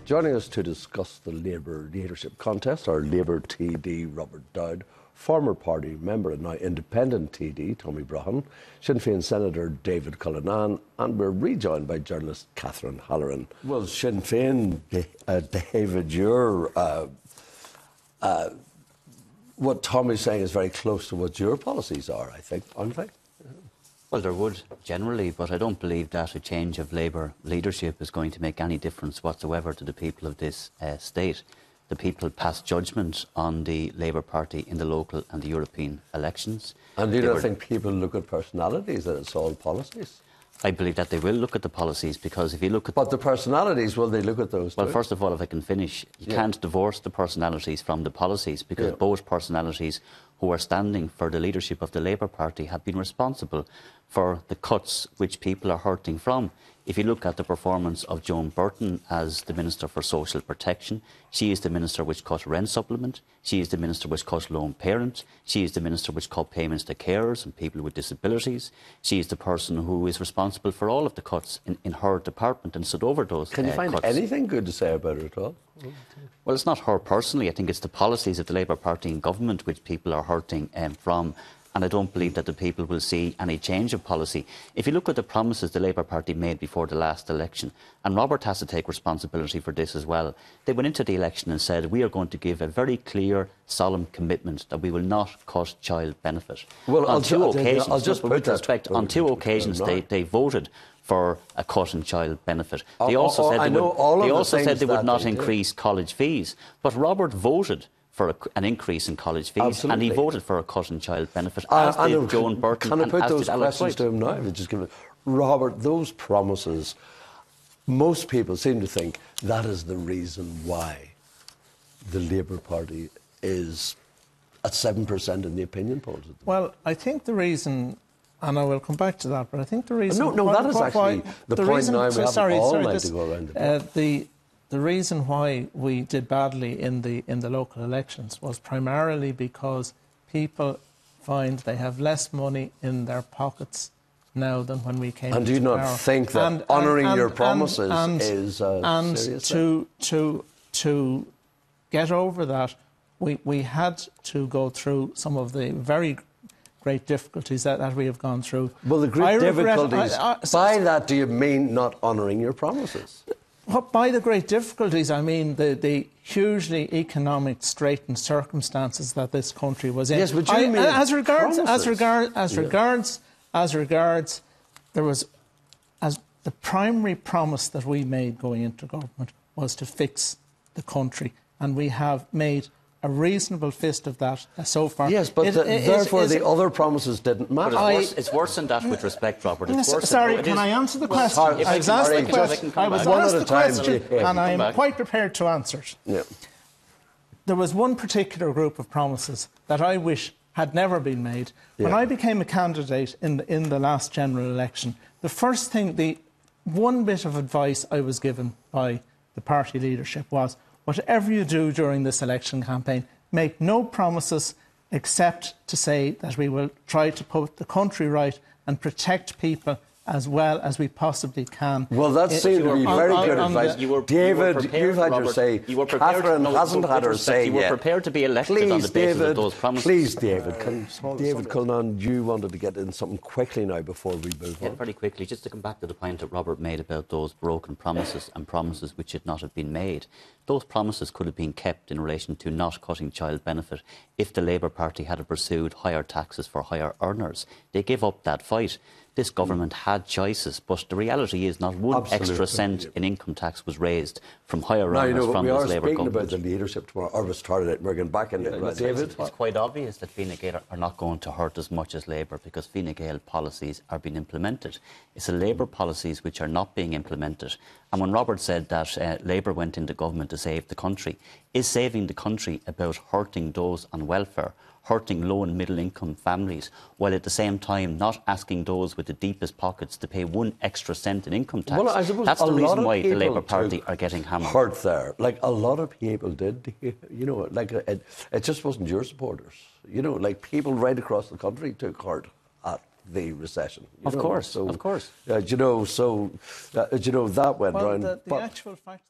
Joining us to discuss the Labour leadership contest are Labour TD Robert Dowd, former party member and now independent TD Tommy Browne, Sinn Féin Senator David Cullinane, and we're rejoined by journalist Catherine Halloran. Well, Sinn Féin, David, what Tommy's saying is very close to what your policies are, I think, aren't they? Well, there would generally, but I don't believe that a change of Labour leadership is going to make any difference whatsoever to the people of this state. The people passed judgment on the Labour Party in the local and the European elections. And do you not think people look at personalities and it's all policies? I believe that they will look at the policies, because if you look at... But the personalities, will they look at those too? Well, first of all, if I can finish, you can't divorce the personalities from the policies, because both personalities who are standing for the leadership of the Labour Party have been responsible for the cuts which people are hurting from. If you look at the performance of Joan Burton as the Minister for Social Protection, she is the Minister which cut rent supplement, she is the Minister which cut lone parent, she is the Minister which cut payments to carers and people with disabilities, she is the person who is responsible for all of the cuts in her department and stood over those Can you find cuts. anything good to say about it at all? Well, it's not her personally. I think it's the policies of the Labour Party and government which people are hurting from. And I don't believe that the people will see any change of policy. If you look at the promises the Labour Party made before the last election, and Robert has to take responsibility for this as well, they went into the election and said, we are going to give a very clear, solemn commitment that we will not cut child benefit. Well, on two occasions, they voted for a cut in child benefit. They also said they would not increase college fees. But Robert voted for an increase in college fees, and he voted for a cut in child benefit, as did Joan Burton. Can I put those questions to him now? Just give it. Robert, those promises, most people seem to think that is the reason why the Labour Party is at 7% in the opinion polls. Well, I think the reason, and I will come back to that, but I think the reason... No, that is actually the point now. We have all night to go around it. The reason why we did badly in the local elections was primarily because people find they have less money in their pockets now than when we came. And do you not think that honouring your promises is serious? To get over that, we had to go through some of the very great difficulties that we have gone through. Well, the great difficulties. By that, do you mean not honouring your promises? By the great difficulties, I mean the hugely economic straitened circumstances that this country was in. Yes, but you mean as regards, there was, as the primary promise that we made going into government was to fix the country, and we have made a reasonable fist of that so far. Yes, but therefore the other promises didn't matter. It's worse than that with respect, Robert. Sorry, can I answer the question? I was asked the question, and I am quite prepared to answer it. Yeah. There was one particular group of promises that I wish had never been made. When I became a candidate in the last general election, the first thing, the one bit of advice I was given by the party leadership was, whatever you do during this election campaign, make no promises except to say that we will try to put the country right and protect people as well as we possibly can. Well, that seemed to be very good advice. David, you've had your say. Catherine hasn't had her say yet. You were prepared to be elected on the basis of those promises. Please, David. David Cullinane, you wanted to get in something quickly now before we move on. Very quickly, just to come back to the point that Robert made about those broken promises and promises which should not have been made. Those promises could have been kept in relation to not cutting child benefit if the Labour Party had pursued higher taxes for higher earners. They gave up that fight. This government had choices, but the reality is not one extra cent in income tax was raised from higher earners from this Labour government. We are speaking about the leadership tomorrow, or we started it, we're getting back into it. David? It's quite obvious that Fine Gael are not going to hurt as much as Labour, because Fine Gael policies are being implemented. It's the Labour policies which are not being implemented. And when Robert said that Labour went into government to save the country, is saving the country about hurting those on welfare, hurting low and middle income families, while at the same time not asking those with the deepest pockets to pay one extra cent in income tax? Well, I suppose that's the reason why the Labour Party are getting hammered. Hurt there. Like, a lot of people did, you know, like it just wasn't your supporters. You know, like people right across the country took hurt at the recession. Of course. You know, that went round. The actual fact